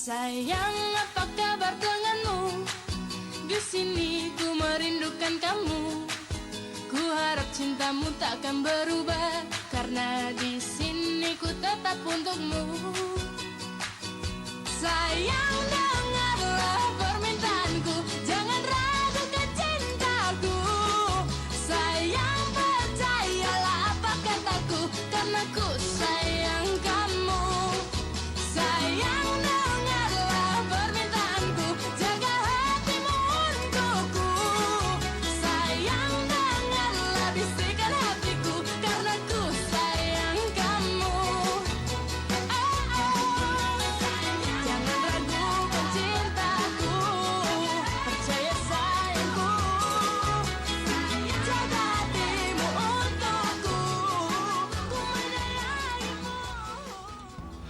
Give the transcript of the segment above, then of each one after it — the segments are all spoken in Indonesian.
Sayang, apa kabar denganmu? Di sini ku merindukan kamu. Ku harap cintamu takkan berubah, karena di sini ku tetap untukmu. Sayang, dengarlah permintaanku, jangan ragukan cintaku. Sayang, percayalah apa kataku, karena ku sayang kamu. Sayang, dengarlah permintaanku, jaga hatimu untukku. Sayang, dengarlah bisikan hatiku, karena ku sayang kamu. Jangan ragukan cintaku, percaya sayangku. Jaga hatimu untukku, ku menyayangimu.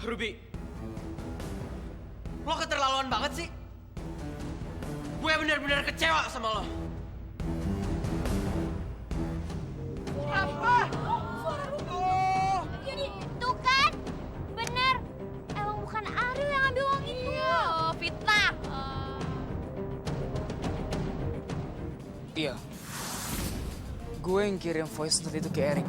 Ruby, lo keterlaluan banget sih. Gue bener-bener kecewa sama lo. Apa? Jadi tuh kan, bener. Emang bukan Ariel yang ambil uang itu. Fitnah. Iya. Gue yang kirim voice note itu ke Erik.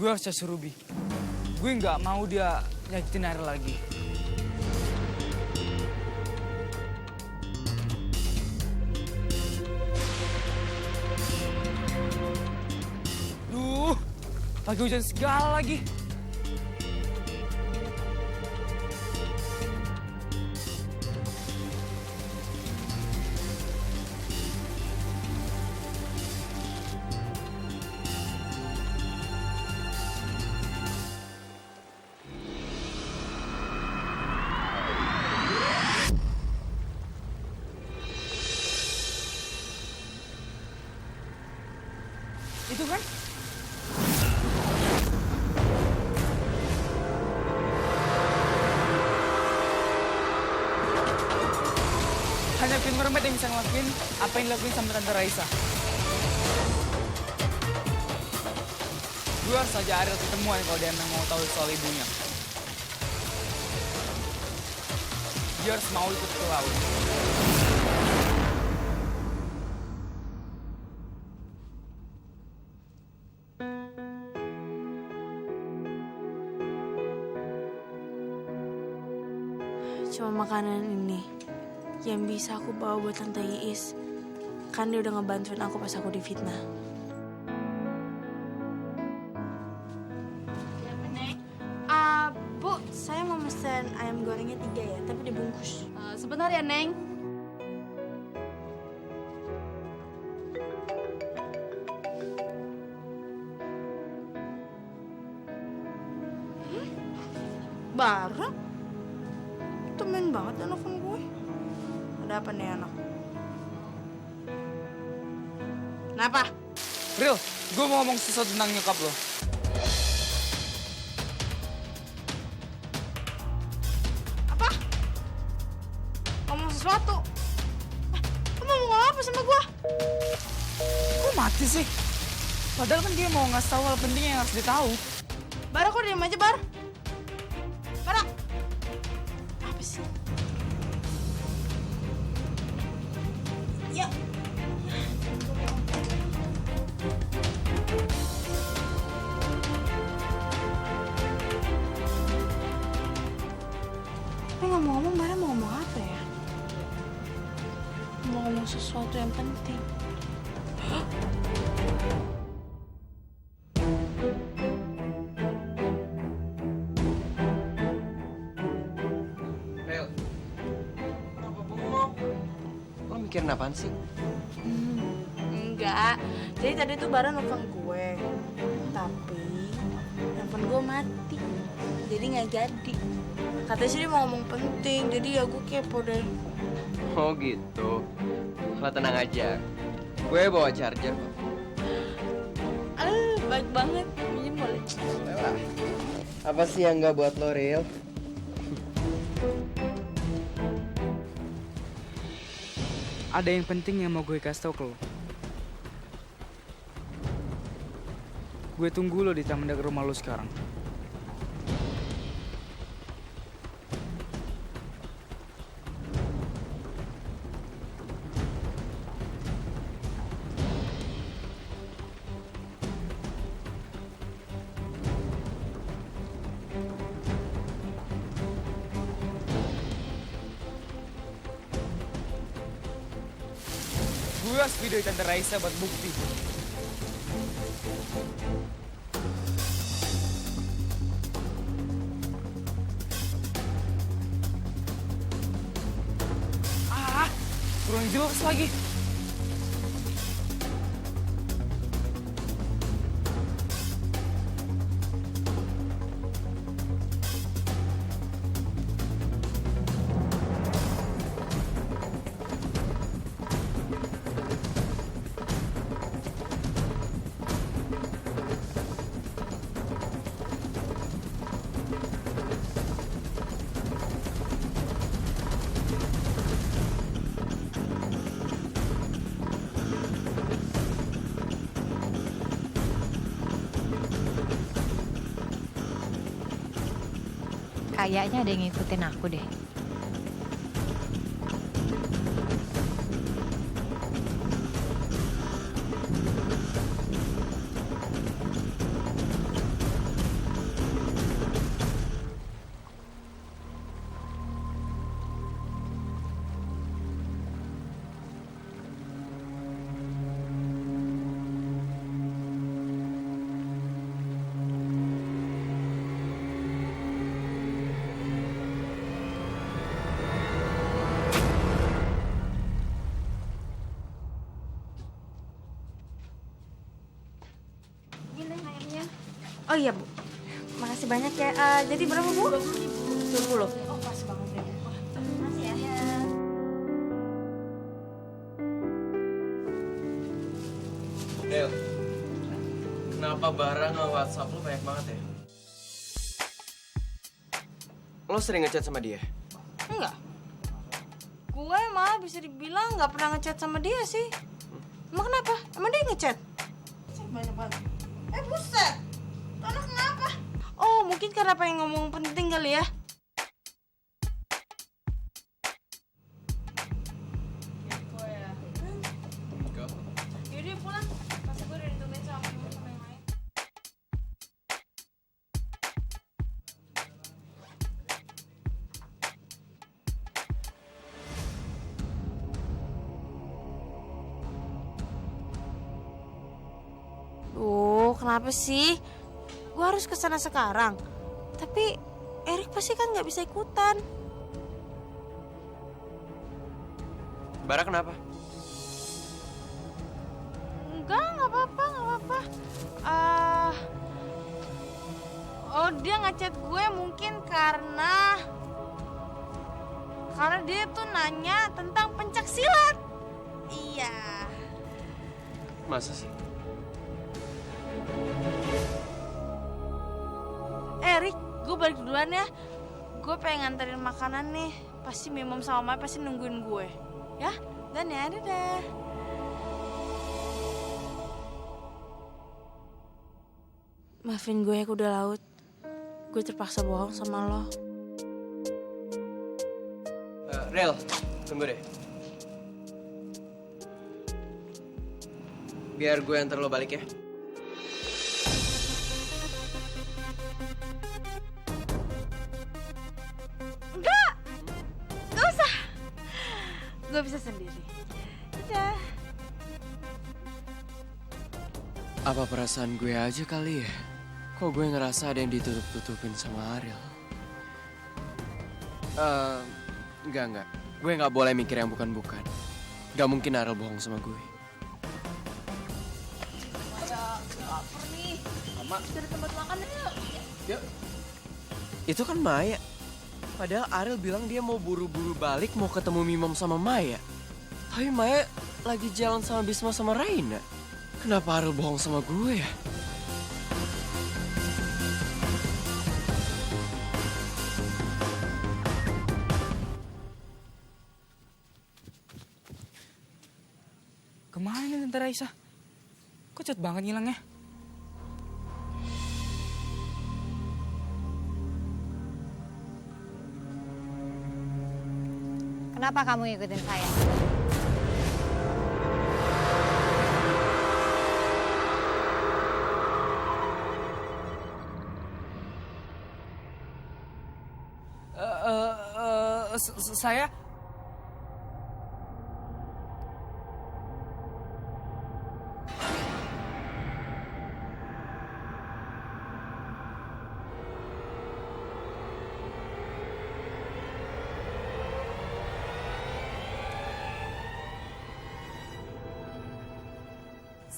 Gue harus cari Ruby. Gue nggak mau dia nyakitin Ariel lagi. Duh, pagi hujan segala lagi. Itu kan? Hanya Queen Mermaid yang bisa ngelakuin apa yang dilakuin sama Tante Raisa. Gue harus aja Ariel ketemuan kalau dia emang mau tahu soal ibunya. Dia harus mau ikut ke laut. Cuma makanan ini yang bisa aku bawa buat Tante Iis. Kan dia udah ngebantuin aku pas aku difitnah. Bu, saya mau mesen ayam gorengnya 3 ya, tapi dibungkus. Sebentar ya, Neng. Bara? Temen banget nelfon gue. Ada apa nih anak? Kenapa? Ril, gue mau ngomong sesuatu tentang nyokap lo. Apa? Ngomong sesuatu? Kamu mau ngomong apa sama gue? Kok mati sih? Padahal kan dia mau ngasih tahu hal penting yang harus ditahu. Bara, kok diam aja, Bar? Bara! Apa sih? Ya. Tapi ngomong-ngomong, Bara mau ngomong apa ya? Mau ngomong sesuatu yang penting. Rel, kenapa bengong? Lo mikirin apaan sih? Enggak. Jadi tadi tuh Bara nelfon gue. Tapi nelfon gue mati. Jadi nggak jadi. Katanya sih dia mau ngomong penting. Jadi ya gue kepo deh. Oh gitu. Lo tenang aja. Gue bawa charger kok. Baik banget. Minjem boleh. Boleh lah. Apa sih yang nggak buat lo, Ril? Ada yang penting yang mau gue kasih tau ke lo. Gue tunggu lo di taman dekat rumah lo sekarang. Gue harus video Tante Raisa buat bukti. Kurang jelas lagi. Kayaknya ada yang ngikutin aku deh. Oh iya Bu, makasih banyak ya. Jadi berapa Bu? 20. Oh pas banget ya Bu. Makasih ya. Del, kenapa barang WhatsApp lo banyak banget ya? Lo sering ngechat sama dia? Enggak. Gue malah bisa dibilang nggak pernah ngechat sama dia sih. Emang kenapa? Emang dia ngechat? Banyak banget. Buset! Anak kenapa? Oh, mungkin karena pengen ngomong penting kali ya. Yaudah pulang. Pasti gue udah ditungguin sama ibu sama yang lain. Kenapa sih? Gue harus kesana sekarang. Tapi Erik pasti kan nggak bisa ikutan. Bara kenapa? Nggak apa-apa, nggak apa-apa. Oh dia ngechat gue mungkin karena dia tuh nanya tentang pencak silat. Iya. Masa sih? Erik, gue balik duluan ya. Gue pengen nganterin makanan nih. Pasti Mimom sama Maya pasti nungguin gue. Ya, dan ya, dadah. Maafin gue ya kuda laut. Gue terpaksa bohong sama lo. Rel, tunggu deh. Biar gue antar lo balik ya. Gak usah. Gue bisa sendiri. Dadah. Apa perasaan gue aja kali ya? Kok gue ngerasa ada yang ditutup-tutupin sama Ariel? Enggak. Gue nggak boleh mikir yang bukan-bukan. Gak mungkin Ariel bohong sama gue. Lapar nih. Mama. Cari tempat makan yuk. Yuk. Itu kan Maya. Padahal Ariel bilang dia mau buru-buru balik mau ketemu Mimom sama Maya. Tapi Maya lagi jalan sama Bisma sama Raina. Kenapa Ariel bohong sama gue ya? Kemana nih Tante Raisa? Kok cepet banget ngilangnya? Kenapa kamu ngikutin saya? Saya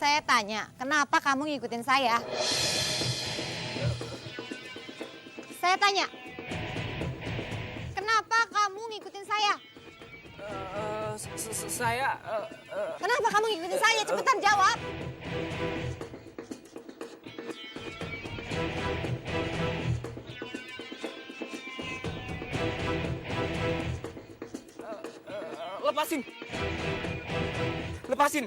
Saya tanya, kenapa kamu ngikutin saya? Saya tanya, kenapa kamu ngikutin saya? Kenapa kamu ngikutin saya? Cepetan jawab. lepasin. Lepasin.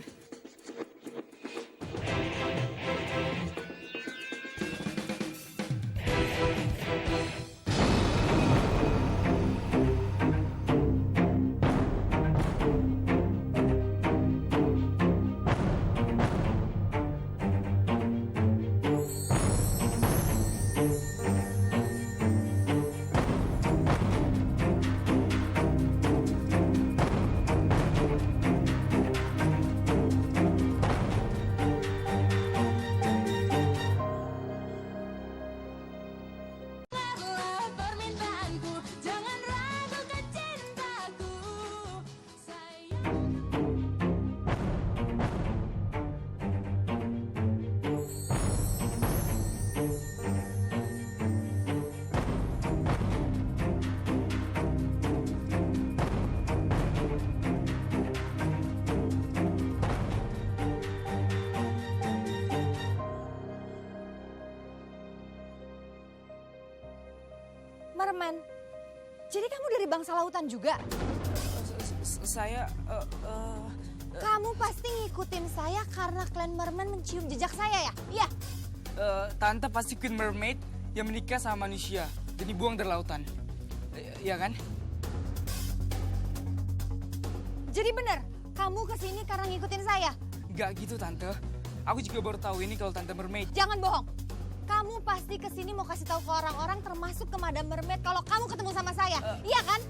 Dengarlah permintaanku, jangan ragukan cintaku. Sayang. Merman, jadi kamu dari bangsa lautan juga? Saya Kamu pasti ngikutin saya karena klan Merman mencium jejak saya ya? Iya. Tante pasti Queen Mermaid yang menikah sama manusia dan dibuang dari lautan. Iya kan? Jadi benar, kamu kesini karena ngikutin saya? Gak gitu Tante. Aku juga baru tahu ini kalau Tante Mermaid. Jangan bohong. Kamu pasti kesini mau kasih tahu ke orang-orang termasuk ke Madam Mermaid kalau kamu ketemu sama saya. Iya kan?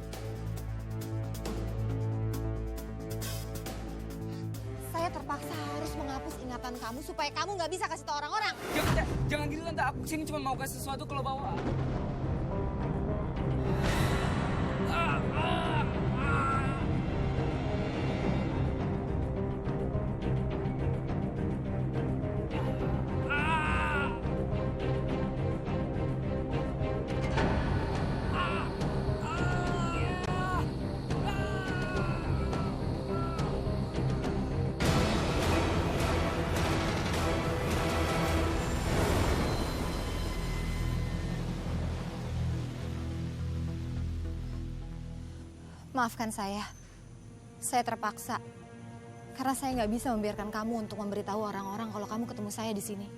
Saya terpaksa harus menghapus ingatan kamu supaya kamu nggak bisa kasih tahu orang-orang. Jangan gitu Tante. Aku kesini cuma mau kasih sesuatu kalau bawa. Maafkan saya terpaksa. Karena saya nggak bisa membiarkan kamu untuk memberitahu orang-orang kalau kamu ketemu saya di sini.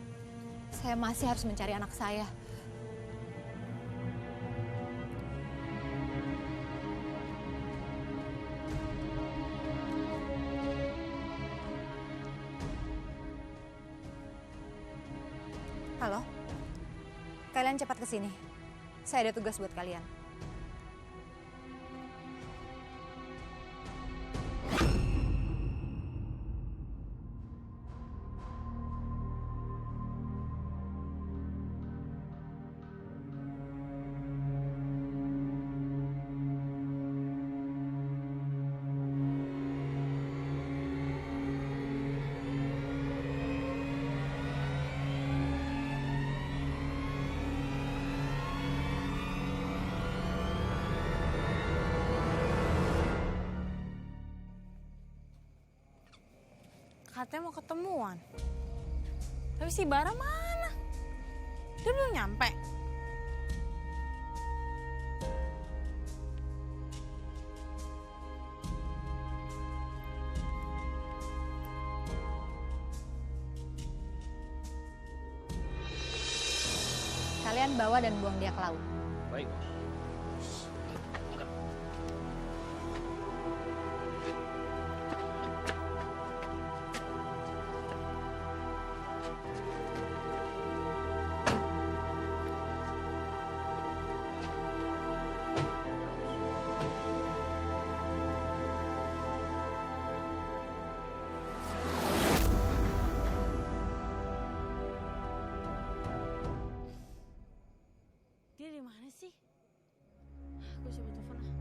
Saya masih harus mencari anak saya. Halo, kalian cepat ke sini. Saya ada tugas buat kalian. Katanya mau ketemuan. Tapi si Bara mana? Dia belum nyampe. Kalian bawa dan buang dia ke laut. Baik. Gue coba telepon ah.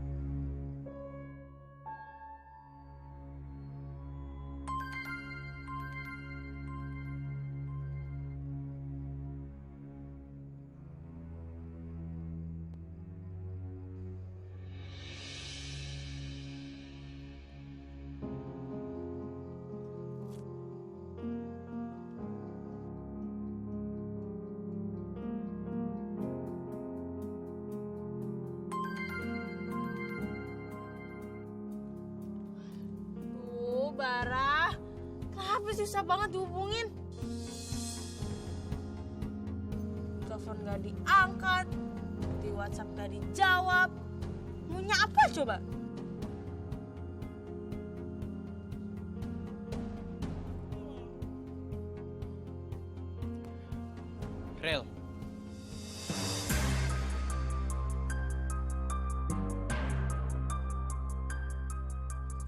Bara, kenapa susah banget dihubungin? Telepon gak diangkat, di WhatsApp gak dijawab. Maunya apa coba? Rel.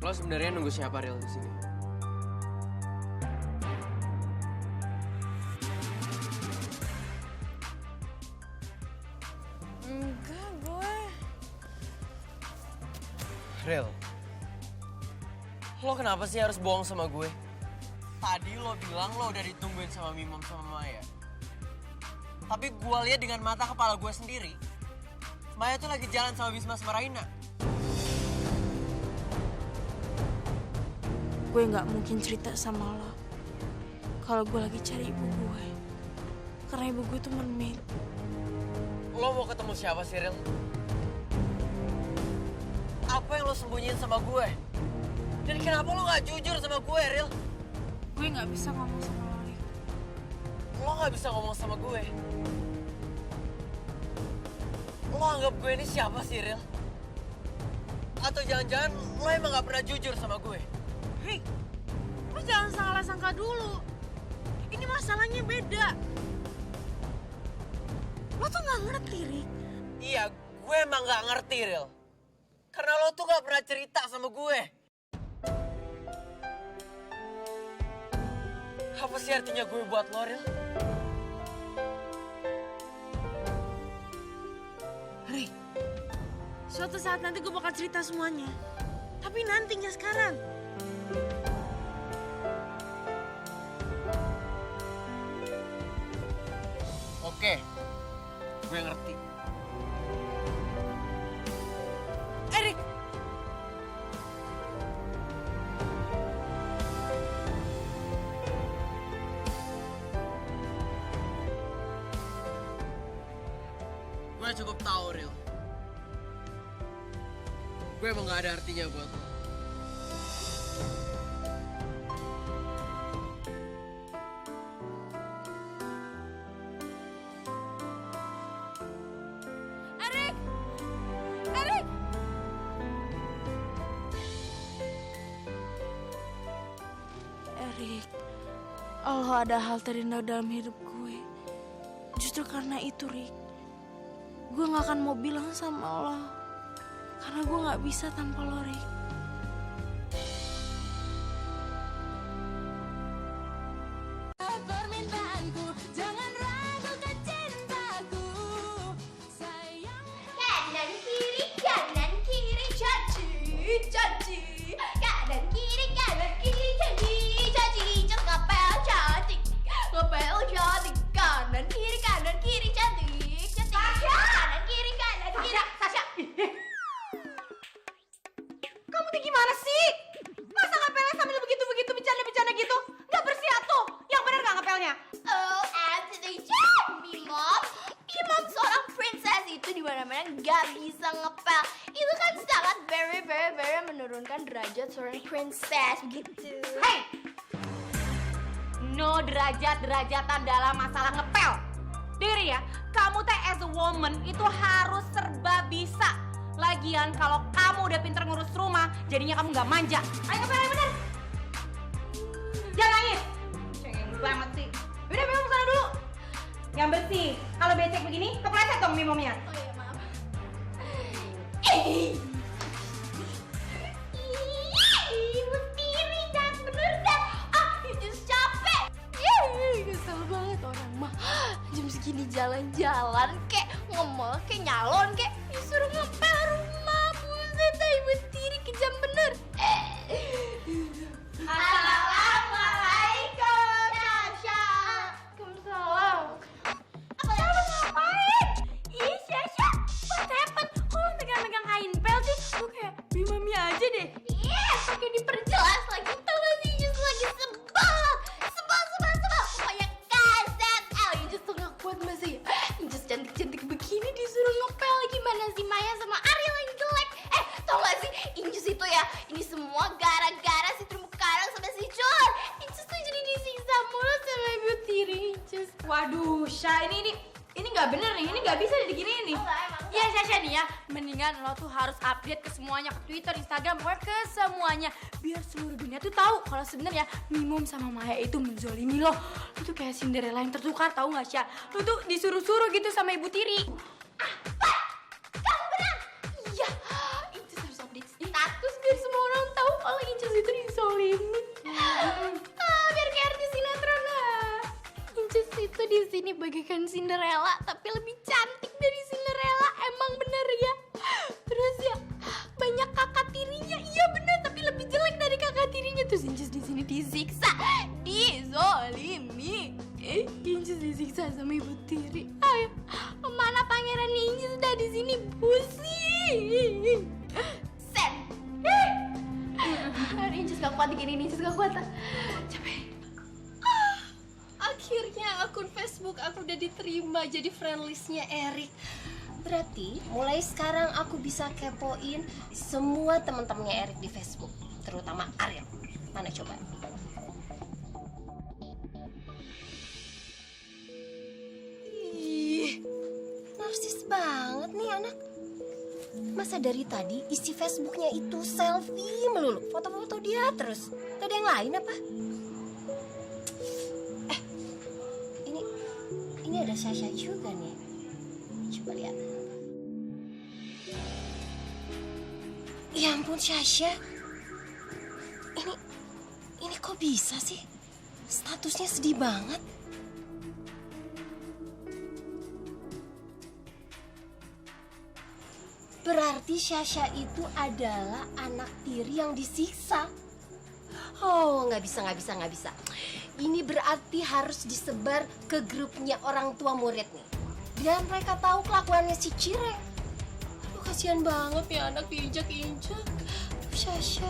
Lo sebenarnya nunggu siapa Rel di sini? Enggak, gue. Rel, lo kenapa sih harus bohong sama gue? Tadi lo bilang lo udah ditungguin sama Mimom sama Maya. Tapi gue lihat dengan mata kepala gue sendiri, Maya tuh lagi jalan sama Bisma sama Raina. Gue nggak mungkin cerita sama lo kalau gue lagi cari ibu gue. Karena ibu gue tuh mermaid. Lo mau ketemu siapa sih, Rel? Apa yang lo sembunyiin sama gue? Dan kenapa lo gak jujur sama gue, Rel? Gue nggak bisa ngomong sama lo, Rik. Lo gak bisa ngomong sama gue. Lo anggap gue ini siapa sih, Rel? Atau jangan-jangan lo emang gak pernah jujur sama gue? Rik, lo jangan salah sangka dulu. Ini masalahnya beda. Lo tuh gak ngerti, Rik. Iya, gue emang gak ngerti, Rel. Karena lo tuh gak pernah cerita sama gue. Apa sih artinya gue buat lo, Rel? Rik, suatu saat nanti gue bakal cerita semuanya. Tapi nanti, nggak sekarang. Oke, gue ngerti. Rik! Gue cukup tahu, Ril. Gue emang gak ada artinya buat lo. Erik! Erik! Erik, lo ada hal terindah dalam hidup gue. Justru karena itu, Rik. Gue gak akan mau bilang sama lo. Karena gue gak bisa tanpa lo, Rik. Permintaanku, jangan ragukan cintaku, sayang. Kanan kiri caci caci. Kanan kiri caci caci. Just ngepel cantik kanan kiri cantik cantik. Kanan kiri Sasha. Kamu tuh gimana sih? Masa ngepelnya sambil begitu bercanda gitu? Gak bersih atuh. Yang bener gak ngepelnya? Oh, Anthony Mimom seorang princess itu di mana-mana gak bisa ngepel. Itu kan sangat very menurunkan derajat seorang princess begitu. Hey, no derajatan dalam masalah ngepel. Dengerin ya, kamu teh as a woman itu harus serba bisa. Lagian kalau kamu udah pinter ngurus rumah, jadinya kamu gak manja. Ayo ngepel yang bener. Jangan nangis. Cengeng banget sih. Udah Mimom sana dulu. Yang bersih. Kalau becek begini, kepleset dong Mimomnya. Oh iya, maaf. Mutiri dan bener dah. Just capek. Kesel banget orang mah. Jam segini jalan-jalan kek, nge-mall kek, nyalon kek, disuruh ngepel. nggak bener nih, ini nggak bisa diginiin nih. Iya Sasha nih ya, mendingan lo tuh harus update ke semuanya, ke Twitter, Instagram, pokoknya ke semuanya, biar seluruh dunia tuh tahu kalau sebenarnya Mimum sama Maya itu menzolimi lo. Lo tuh kayak Cinderella yang tertukar, tahu nggak Sya? Lo tuh disuruh-suruh gitu sama Ibu Tiri. Apa? Kamu benar? Iya, Inces harus update status biar semua orang tahu kalau Inces itu dizolimi. Biar kayak artis sinetron lah. Inces itu di sini bagaikan Cinderella, tapi lebih cantik dari Cinderella, emang bener ya. Terus ya banyak kakak tirinya, iya bener, tapi lebih jelek dari kakak tirinya. Terus Inces di sini disiksa, dizolimi. Inces disiksa sama Ibu Tiri. Ayo, mana pangeran Inces udah di sini pusing. Sen. Inces gak kuat digini, Inces gak kuat. Capek. Akhirnya akun Facebook aku udah diterima jadi friend listnya Erik. Berarti mulai sekarang aku bisa kepoin semua teman-temannya Erik di Facebook, terutama Ariel. Mana coba? Ih, narsis banget nih anak. Masa dari tadi isi Facebooknya itu selfie melulu, foto-foto dia terus. Gak ada yang lain apa? Ini ada Sasha juga nih. Coba lihat. Ya ampun Sasha. Ini kok bisa sih? Statusnya sedih banget. Berarti Sasha itu adalah anak tiri yang disiksa. Oh, nggak bisa. Ini berarti harus disebar ke grupnya orang tua murid nih. Biar mereka tahu kelakuannya si Cireng. Aduh, kasihan banget ya anak diinjak-injak. Aduh, Sasha.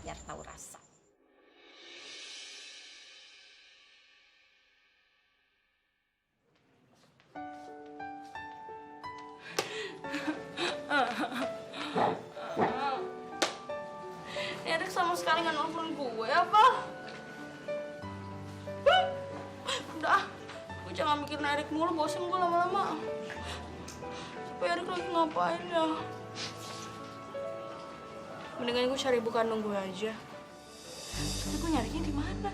Biar tahu rasa. Erik sama sekali nggak nelfon gue apa? Udah, gue jangan mikirin Erik mulu, bosen gue lama-lama. Tapi Erik lagi ngapain ya? Mendingan gue cari ibu kandung gue aja. Tapi gue nyarinya di mana?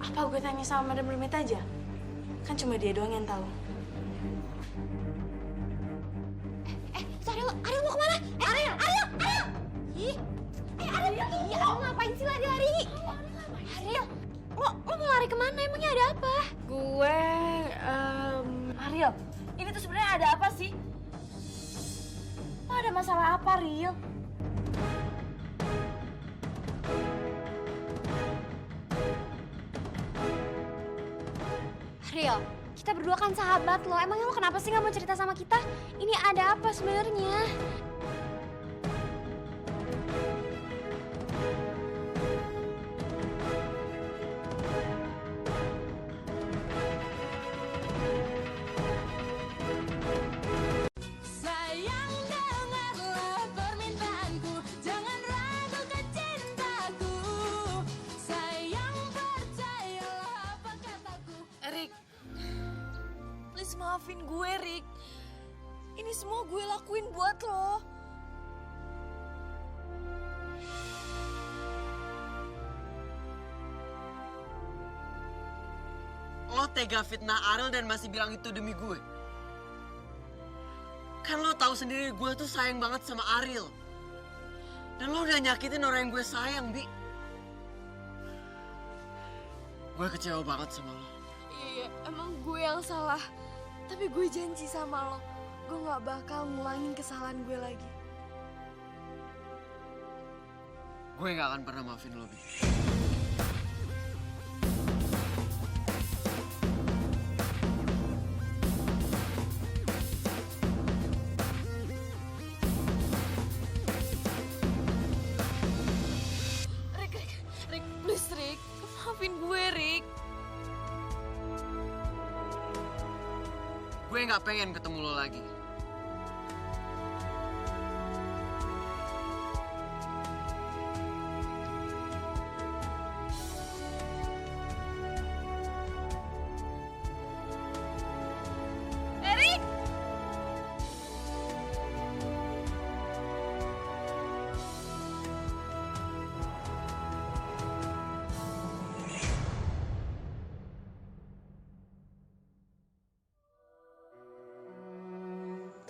Apa gue tanya sama Madam Mermaid aja? Kan cuma dia doang yang tahu. Ariel mau kemana? Ariel! Ih, Ariel, iya, lo ngapain sih lari-lari? Ariel, lo mau lari kemana? Emangnya ada apa? Gue, Ariel, ini tuh sebenarnya ada apa sih? Lo ada masalah apa, Ariel? Ariel, kita berdua kan sahabat lo. Emangnya lo kenapa sih nggak mau cerita sama kita? Ini ada apa sebenarnya? Sayang, dengarlah permintaanku, jangan ragukan cintaku. Sayang, percayalah apa kataku. Erik, please maafin gue, Rik. Ini semua gue lakuin buat lo. Lo tega fitnah Ariel dan masih bilang itu demi gue. Kan lo tahu sendiri gue tuh sayang banget sama Ariel. Dan lo udah nyakitin orang yang gue sayang, Bi. Gue kecewa banget sama lo. Iya, emang gue yang salah. Tapi gue janji sama lo, gue gak bakal ngulangin kesalahan gue lagi. Gue gak akan pernah maafin lo, Bi. Rik, please Rik, maafin gue Rik. Gue Maya nggak pengen ketemu lo lagi.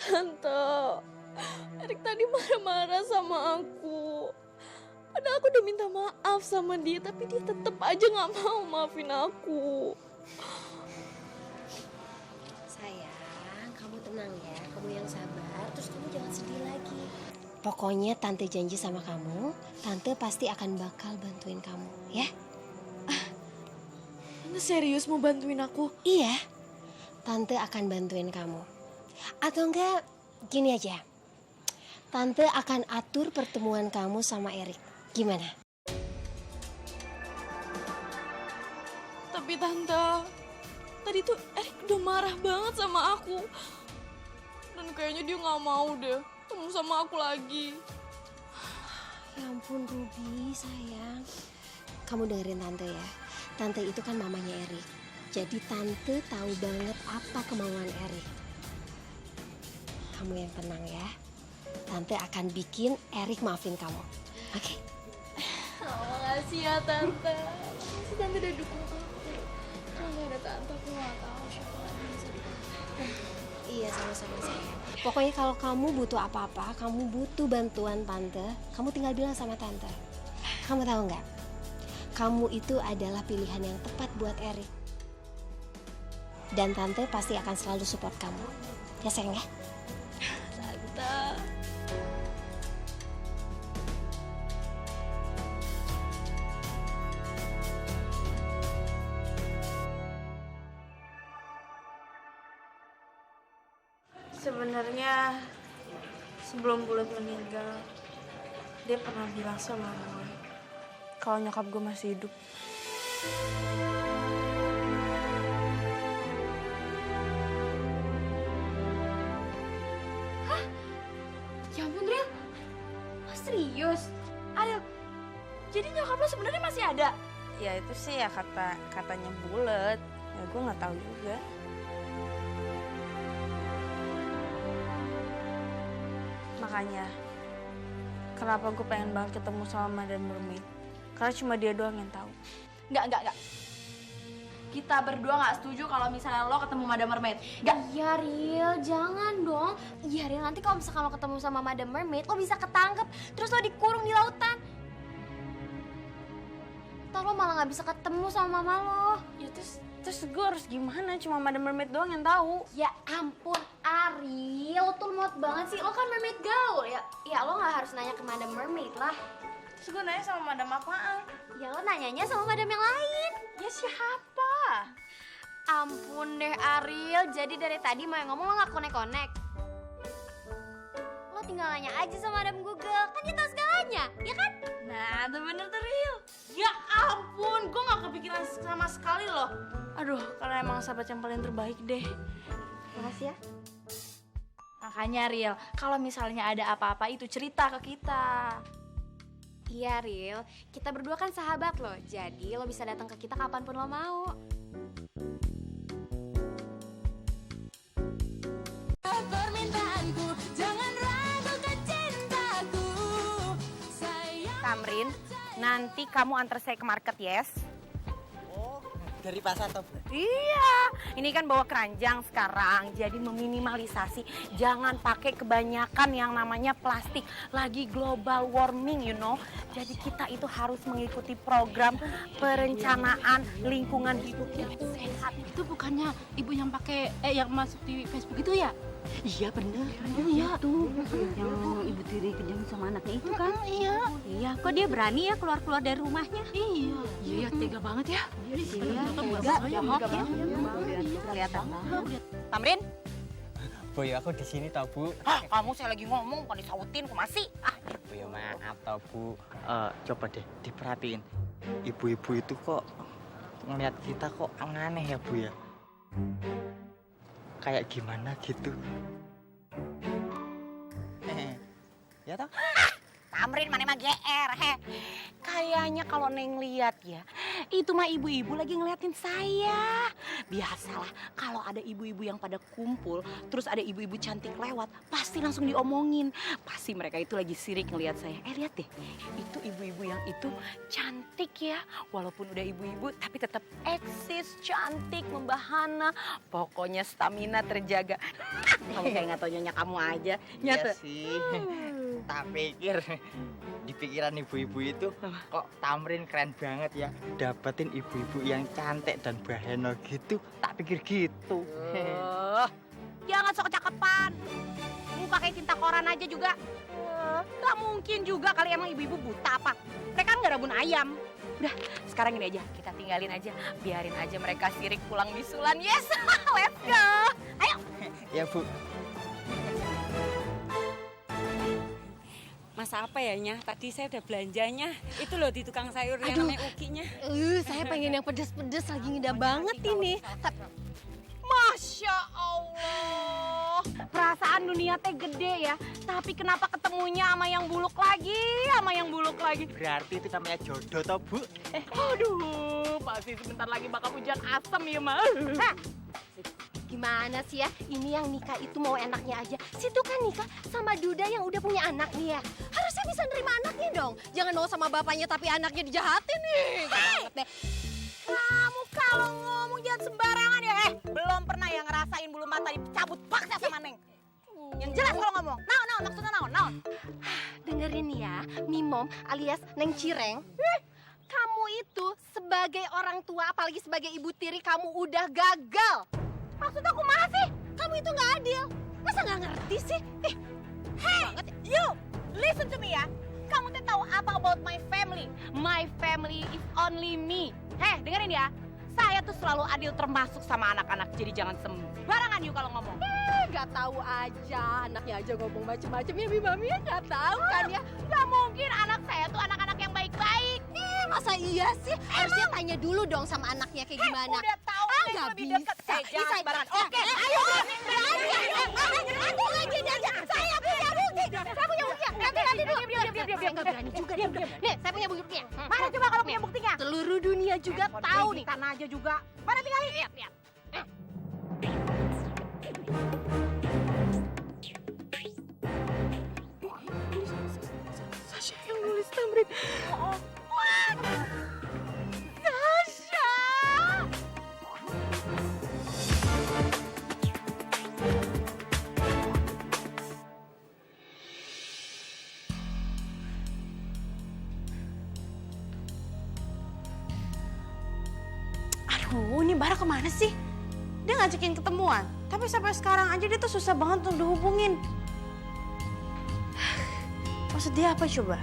Tante, Erik tadi marah-marah sama aku. Padahal aku udah minta maaf sama dia, tapi dia tetap aja nggak mau maafin aku. Sayang, kamu tenang ya. Kamu yang sabar, terus kamu jangan sedih lagi. Pokoknya Tante janji sama kamu, Tante pasti akan bakal bantuin kamu, ya? Tante serius mau bantuin aku? Iya, Tante akan bantuin kamu. Atau enggak, gini aja. Tante akan atur pertemuan kamu sama Erik. Gimana? Tapi Tante, tadi tuh Erik udah marah banget sama aku. Dan kayaknya dia nggak mau deh ketemu sama aku lagi. Ya ampun Ruby, sayang. Kamu dengerin Tante ya. Tante itu kan mamanya Erik. Jadi Tante tahu banget apa kemauan Erik. Kamu yang tenang ya. Tante akan bikin Erik maafin kamu. Oke? Makasih ya Tante. Makasih Tante udah dukung aku. Kalau nggak ada Tante aku nggak tahu siapa lagi yang bisa dukung. Iya, sama-sama sayang. Pokoknya kalau kamu butuh apa-apa, kamu butuh bantuan Tante, kamu tinggal bilang sama Tante. Kamu tahu nggak? Kamu itu adalah pilihan yang tepat buat Erik. Dan Tante pasti akan selalu support kamu. Ya sayang ya? Tante. Sebenarnya sebelum Bulat meninggal, dia pernah bilang sama gue kalau nyokap gue masih hidup. Ya ampun, Ril. Serius? Ariel, jadi nyokap lo sebenarnya masih ada? Ya itu sih ya katanya Bulat. Ya gue nggak tahu juga. Makanya, kenapa gue pengen banget ketemu sama Madam Mermaid? Karena cuma dia doang yang tahu. Enggak. Kita berdua nggak setuju kalau misalnya lo ketemu Madam Mermaid. Enggak. Iya, Ril, jangan dong. Iya, Ril, nanti kalau misalkan lo ketemu sama Madam Mermaid, lo bisa ketangkep, terus lo dikurung di lautan. Ntar lo malah nggak bisa ketemu sama mama lo. Ya terus gue harus gimana? Cuma Madam Mermaid doang yang tahu. Ya ampun, Ariel, lo tuh lemot banget sih. Lo kan mermaid gaul ya. Ya lo nggak harus nanya ke Madam Mermaid lah. Terus gue nanya sama Madam apaan? Ya lo nanyanya sama Madam yang lain. Ya siapa? Ampun deh Ariel, jadi dari tadi mau ngomong lo nggak konek-konek. Lo tinggal nanya aja sama Madam Google, kan dia tahu segalanya, ya kan? Nah, itu bener tuh Ril. Ya ampun, gue gak kepikiran sama sekali loh. Aduh, karena emang sahabat yang paling terbaik deh. Makasih ya. Makanya Ril, kalau misalnya ada apa-apa itu cerita ke kita. Iya, Ril. Kita berdua kan sahabat lo. Jadi lo bisa datang ke kita kapanpun lo mau. Permintaanku, jangan ragukan cintaku. Sayang. Tamrin, nanti kamu antar saya ke market, yes? Dari pasar toh, Bu? Iya, ini kan bawa keranjang sekarang, jadi meminimalisasi. Jangan pakai kebanyakan yang namanya plastik. Lagi global warming, you know. Jadi kita itu harus mengikuti program perencanaan lingkungan hidup yang sehat. Itu bukannya ibu yang pakai yang masuk di Facebook itu ya? Iya bener, iya tuh yang ibu tiri kejam sama anaknya itu kan? Iya, kok dia berani ya keluar dari rumahnya? Iya, tega banget ya. Enggak, jahat ya. Kelihatan. Tamrin, Boy, aku di sini tau, Bu. kamu saya lagi ngomong, bukan disautin, kok masih? Boy, maaf tau, Bu. Coba deh diperhatiin. Ibu-ibu itu kok ngeliat kita kok aneh ya, Bu ya? kayak gimana gitu. Ya toh? Tamrin mana mah GR, Kayaknya kalau Neng lihat ya, itu mah ibu-ibu lagi ngeliatin saya. Biasalah kalau ada ibu-ibu yang pada kumpul, terus ada ibu-ibu cantik lewat, pasti langsung diomongin. Pasti mereka itu lagi sirik ngeliat saya. Lihat deh, itu ibu-ibu yang itu cantik ya. Walaupun udah ibu-ibu, tapi tetap eksis, cantik, membahana. Pokoknya stamina terjaga. Kamu kayak nggak tau nyonya kamu aja. Nyata. Iya sih. Tak pikir di pikiran ibu-ibu itu kok Tamrin keren banget ya, dapetin ibu-ibu yang cantik dan baheno gitu. Tak pikir gitu. Jangan sok kecakepan. Muka kayak tinta koran aja juga. Gak mungkin juga kali emang ibu-ibu buta apa. Mereka kan gak ada bun ayam. Udah, sekarang ini aja, kita tinggalin aja. Biarin aja mereka sirik pulang bisulan. Yes, let's go. Ayo. Ya Bu. Masa apa ya, Nya? Tadi saya udah belanjanya. Itu loh di tukang sayur yang namanya Ukinya. Saya pengen yang pedes-pedes, lagi ngidam banget ini. Masya Allah. Perasaan dunia teh gede ya. Tapi kenapa ketemunya sama yang buluk lagi, Berarti itu namanya jodoh toh, Bu. Aduh, pasti sebentar lagi bakal hujan asem ya, Mah. Gimana sih ya? Ini yang nikah itu mau enaknya aja. Situ kan nikah sama duda yang udah punya anak nih ya. Harusnya bisa nerima anaknya dong. Jangan mau sama bapaknya tapi anaknya dijahatin nih. Banget deh. Kamu kalau ngomong jangan sembarangan ya. Belum pernah yang ngerasain bulu mata dicabut paksa sama Neng. Yang jelas kalau ngomong. Naon, maksudnya naon. Dengerin ya, Mimom alias Neng Cireng. Kamu itu sebagai orang tua, apalagi sebagai ibu tiri, kamu udah gagal. Maksud aku mah sih? Kamu itu nggak adil. Masa nggak ngerti sih? Hey, you, listen to me ya. Kamu tuh tahu apa about my family? My family is only me. Dengerin ya. Saya tuh selalu adil termasuk sama anak-anak. Jadi jangan sembarangan you kalau ngomong. Nggak tahu aja, anaknya aja ngomong macem-macem ya, Mami ya nggak tahu kan ya. Gak mungkin anak saya tuh anak-anak yang baik-baik. Masa iya sih? Harusnya tanya dulu dong sama anaknya kayak gimana. Udah tahu nggak lebih bisa. dekat. Jangan sembarangan. Oke, ayo. Aku lagi aja. Saya punya bukti. Nanti dulu. Saya nggak berani juga. Diam. Nih, saya punya bukti. Mana coba kalau punya buktinya? Seluruh dunia juga tahu nih. Tanah aja juga. Mana tinggalin? Lihat. Sasha yang nulis Tamrin. What? Sasha! Aduh, ini Bara kemana sih? Dia ngajakin ketemuan, tapi sampai sekarang aja dia tuh susah banget untuk dihubungin. Maksud dia apa coba?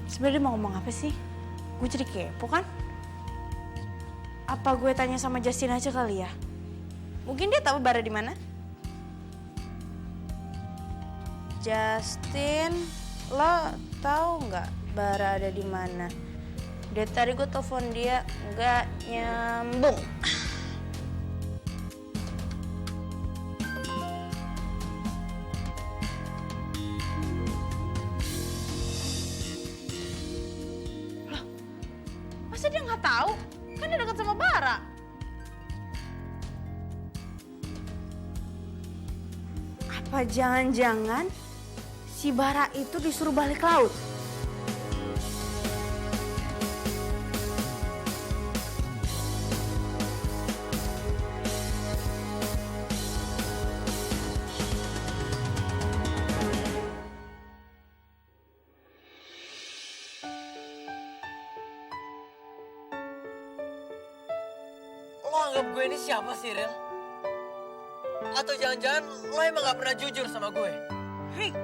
Sebenarnya dia mau ngomong apa sih? Gue jadi kepo kan? Apa gue tanya sama Justin aja kali ya? Mungkin dia tahu Bara di mana? Justin, lo tahu nggak Bara ada di mana? Dari tadi gue telepon dia nggak nyambung. Loh, masa dia nggak tahu? Kan dia dekat sama Bara. Apa jangan-jangan si Bara itu disuruh balik laut? Lo anggap gue ini siapa sih, Ril? Atau jangan-jangan lo emang gak pernah jujur sama gue? Rick,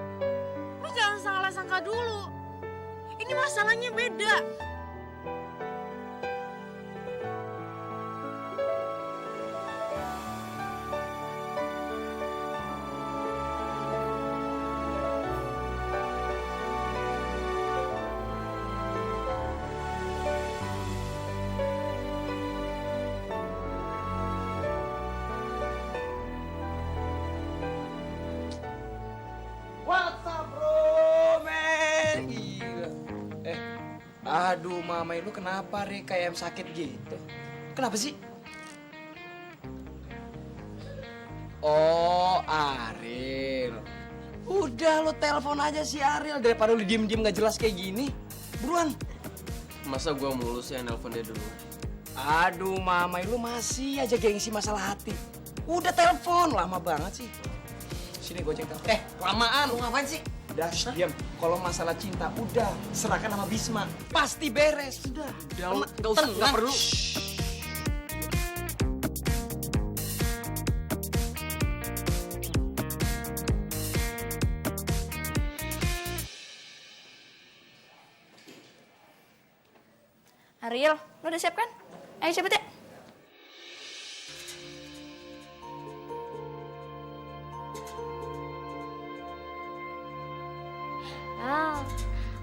lu jangan salah sangka dulu. Ini masalahnya beda. Aduh, Mama, lu kenapa, Rik? Kayak em sakit gitu. Kenapa sih? Oh, Ariel. Udah, lo telepon aja si Ariel daripada lu diem-diem gak jelas kayak gini. Buruan. Masa gua mulu sih yang nelpon dia dulu? Aduh, Mama, lu masih aja gengsi masalah hati. Udah telepon, lama banget sih. Sini gue cek telepon. Lamaan, lu ngapain sih? Udah, diam. Kalau masalah cinta, udah serahkan sama Bisma. Pasti beres, udah. Udah, nggak usah, nggak perlu. Ariel, lo udah siap kan? Ayo cepet ya. Oh,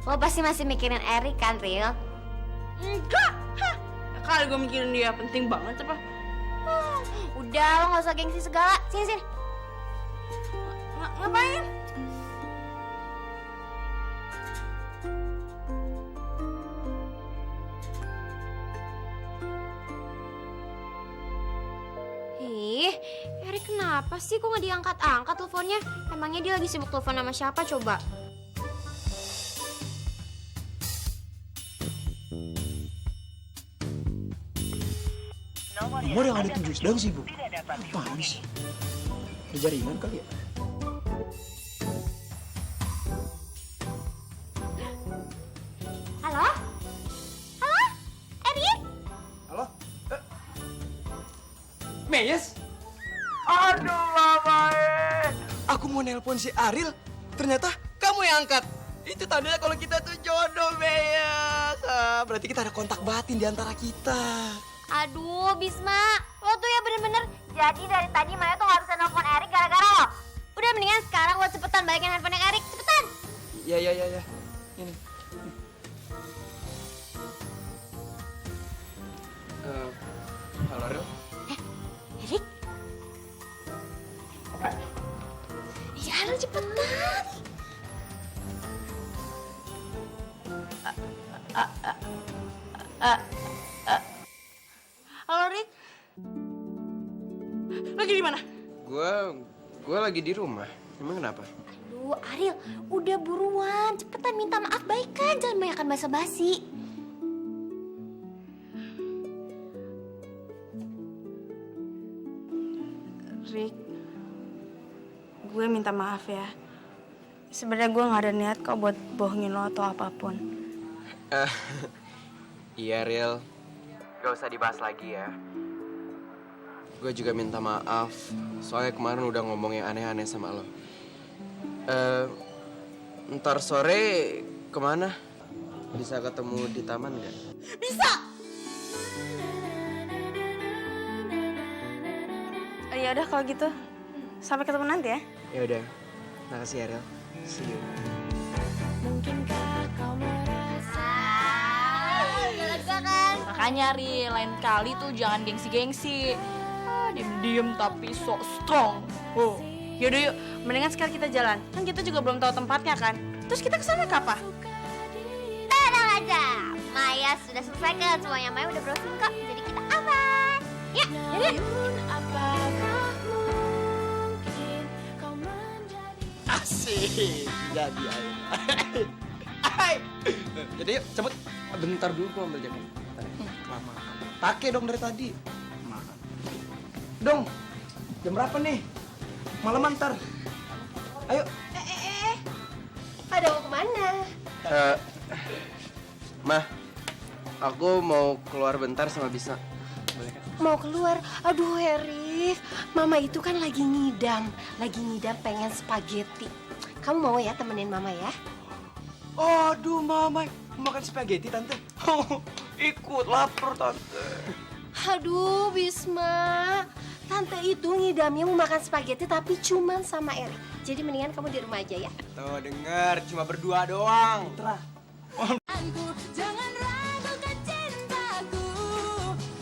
lo pasti masih mikirin Erik kan, Ril? Enggak. Hah. Kali gue mikirin dia penting banget apa? Udah, lo gak usah gengsi segala. Sini. Ngapain? Ih, Erik kenapa sih? Kok gak diangkat-angkat teleponnya? Emangnya dia lagi sibuk telepon sama siapa coba? Nomor yang ada 7 sedang sibuk. Apaan sih? Ada jaringan kali ya? Halo? Halo? Erik? Halo? Meyes? Aduh, Mama. Aku mau nelpon si Ariel, ternyata kamu yang angkat. Itu tandanya kalau kita tuh jodoh, Meyes. Berarti kita ada kontak batin di antara kita. Aduh, Bisma, lo tuh ya bener-bener. Jadi dari tadi Maya tuh gak bisa nelfon Erik gara-gara lo. Udah mendingan sekarang lo cepetan balikin handphone Erik, cepetan. Ya. Ini. Halo, Ril. Erik? Ya lo cepetan. Halo, Rik. Lagi di mana? Gue lagi di rumah. Emang kenapa? Aduh, Ariel, udah buruan. Cepetan minta maaf baikan, jangan banyakkan basa-basi. Rik, gue minta maaf ya. Sebenarnya gue nggak ada niat kok buat bohongin lo atau apapun. Iya, Ril. Gak usah dibahas lagi ya. Gue juga minta maaf. Soalnya kemarin udah ngomong yang aneh-aneh sama lo. Ntar sore kemana? Bisa ketemu di taman gak? Bisa! Ya udah kalau gitu, sampai ketemu nanti ya. Ya udah. Makasih ya, Ril. See you. Mungkinkah kau merasa Lega kan? Makanya, Ri, lain kali tuh jangan gengsi-gengsi. Diem-diem tapi so strong. Oh. Yaudah yuk, mendingan sekarang kita jalan. Kan kita juga belum tahu tempatnya kan. Terus kita kesana kapan? Tenang aja, Maya sudah selesai kan semuanya. Maya udah browsing kok, jadi kita aman. Ya, yuk. apakah mungkin kau menjadi Asik. Jadi ayo. Jadi yuk, cepet. Bentar dulu gue ambil jaket. Lama. Pakai dong dari tadi. Makan. Dong, jam berapa nih? Malaman ntar. Ayo. Pada mau kemana? Mah, aku mau keluar bentar sama Bisa. Boleh kan? Mau keluar? Aduh, Erik. Mama itu kan lagi ngidam. Pengen spaghetti. Kamu mau ya temenin Mama ya? Aduh, Mama. Makan spaghetti, Tante. Ikut, lapar, Tante. Aduh, Bisma. Tante itu ngidamnya mau makan spaghetti tapi cuman sama Erik. Jadi mendingan kamu di rumah aja ya. Tuh, denger. Cuma berdua doang. Terah. Aku, jangan ragukan cintaku.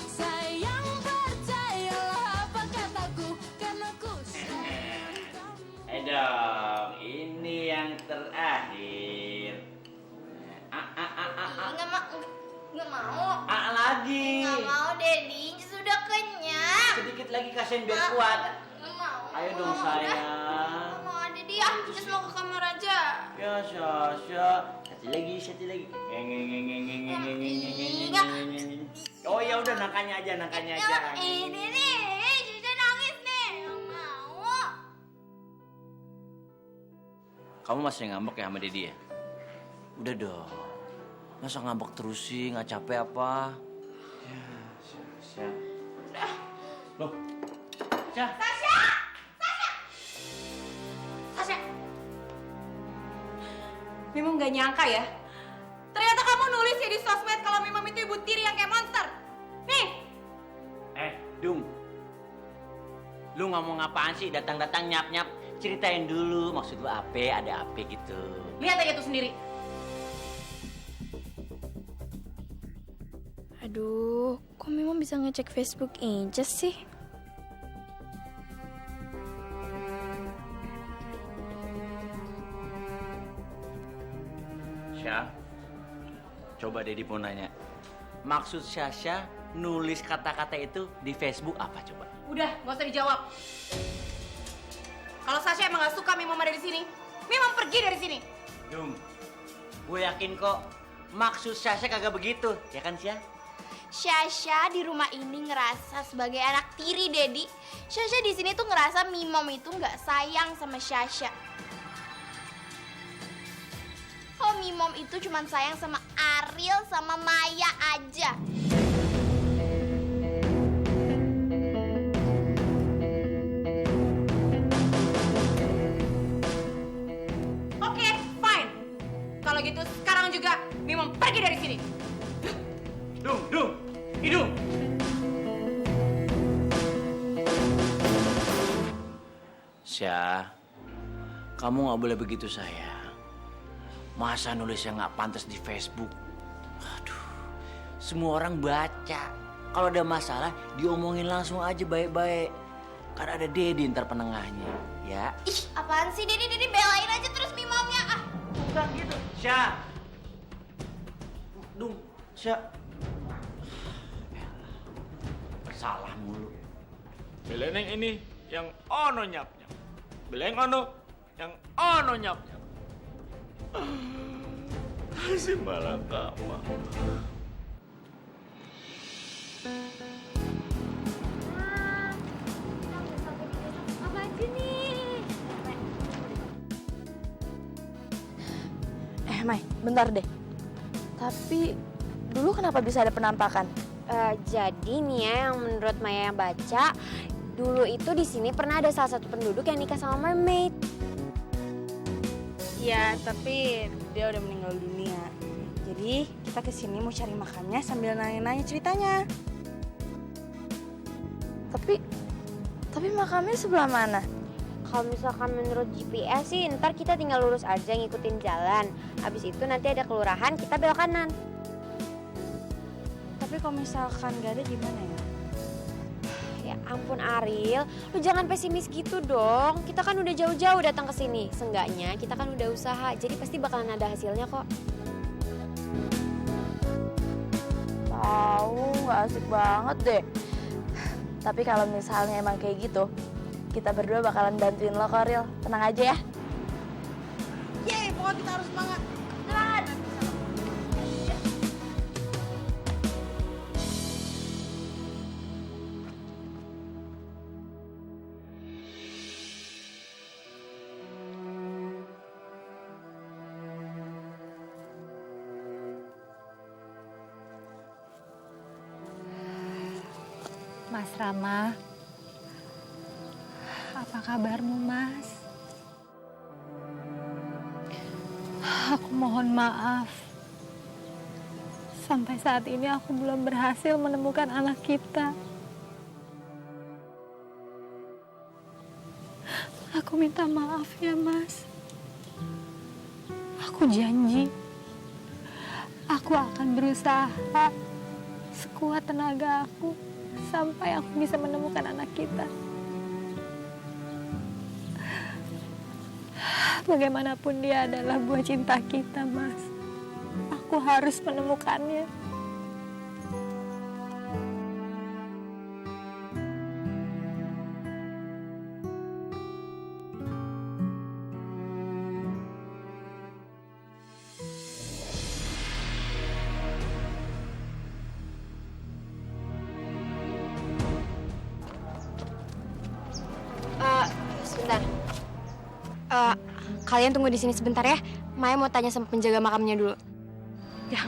Sayang, percayalah apa kataku. Karena ku sayang kamu. Dong, ini yang terakhir. lagi kasihan biar kuat. Ayo dong sayang. Mau ada dia, just mau ke kamar aja. Ya Sasha, satu lagi. Oh ya udah nangkanya aja. Ini nih, sudah nangis nih. Nggak mau. Kamu masih ngambek ya sama Dedi ya? Udah dong. Masa ngambek terus sih, nggak capek apa? Ya Sasha. Loh. Sasha! Mimam gak nyangka ya. Ternyata kamu nulis ya di sosmed kalau Mimam itu ibu tiri yang kayak monster. Nih. Dung. Lu ngomong apaan sih? Datang-datang nyap-nyap. Ceritain dulu maksud lu apa, ada apa gitu. Lihat aja tuh sendiri. Aduh, kok Mimam bisa ngecek Facebook aja sih? Syah, coba Dedi mau nanya. Maksud Sasha nulis kata-kata itu di Facebook apa coba? Udah, gak usah dijawab. Kalau Sasha emang gak suka Mimam ada di sini, Mimam pergi dari sini. Dung, gue yakin kok maksud Sasha kagak begitu, ya kan Syah? Sasha di rumah ini ngerasa sebagai anak tiri, Dedi. Sasha di sini tuh ngerasa Mimam itu nggak sayang sama Sasha. Kalau Mimam itu cuma sayang sama Ariel sama Maya aja. Oke, fine. Kalau gitu sekarang juga Mimam pergi dari sini. Dung, hidung. Syah, kamu nggak boleh begitu sayang. Masa nulis yang nggak pantas di Facebook? Aduh, semua orang baca. Kalau ada masalah, diomongin langsung aja baik-baik. Kan ada Dedi ntar penengahnya, ya. Ih, apaan sih Dedi belain aja terus Mimamnya. Ah, bukan gitu. Syah. Dung, Syah. Bersalah mulu. Beleneng ini yang ono nyap-nyap. Beleng ono yang ono nyap-nyap. Si malakama. Apa aja nih? Mai, bentar deh. Tapi dulu kenapa bisa ada penampakan? Jadi nih ya, yang menurut Maya baca, dulu itu di sini pernah ada salah satu penduduk yang nikah sama mermaid. Ya, tapi dia udah meninggal dunia. Jadi kita kesini mau cari makannya sambil nanya-nanya ceritanya. Tapi makamnya sebelah mana? Kalau misalkan menurut GPS sih, ntar kita tinggal lurus aja ngikutin jalan. Habis itu nanti ada kelurahan, kita belok kanan. Tapi kalau misalkan gak ada gimana ya? Ya ampun Ariel, lu jangan pesimis gitu dong. Kita kan udah jauh-jauh datang ke sini. Seenggaknya kita kan udah usaha, jadi pasti bakalan ada hasilnya kok. Tahu, nggak asik banget deh. Tapi kalau misalnya emang kayak gitu, kita berdua bakalan bantuin lo kok, Ril. Tenang aja ya. Yeay, pokoknya kita harus semangat. Jalan. Mas Rama, apa kabarmu, Mas? Aku mohon maaf. Sampai saat ini aku belum berhasil menemukan anak kita. Aku minta maaf ya, Mas. Aku janji, aku akan berusaha sekuat tenaga aku sampai aku bisa menemukan anak kita. Bagaimanapun dia adalah buah cinta kita, Mas. Aku harus menemukannya. kalian tunggu di sini sebentar ya. Maya mau tanya sama penjaga makamnya dulu. Ya.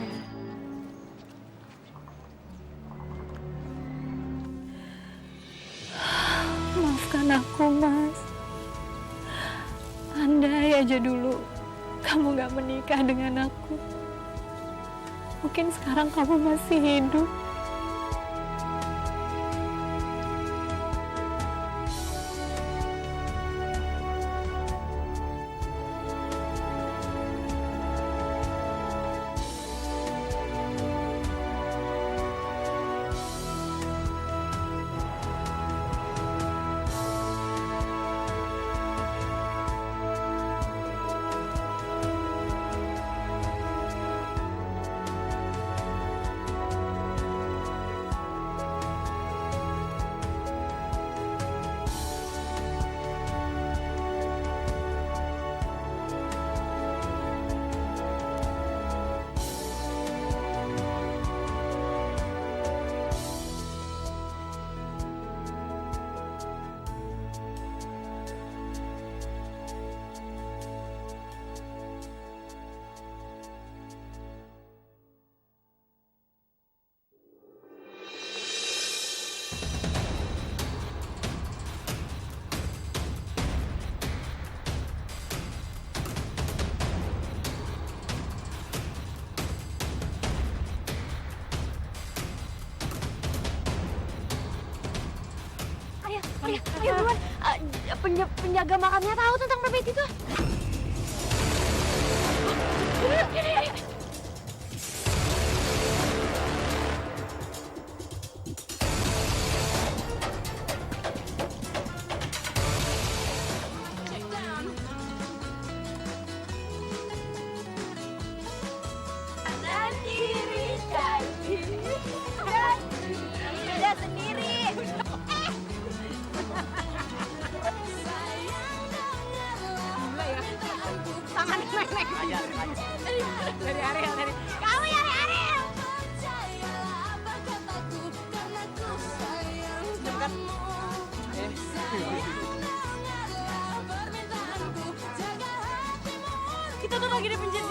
Maafkan aku, Mas. Andai aja dulu kamu gak menikah dengan aku, mungkin sekarang kamu masih hidup. Ayo buruan. Penjaga makamnya tahu tentang pepet itu. Ayo. Dari Ariel, dari kamu ya Ariel. Kita tuh lagi di penjara.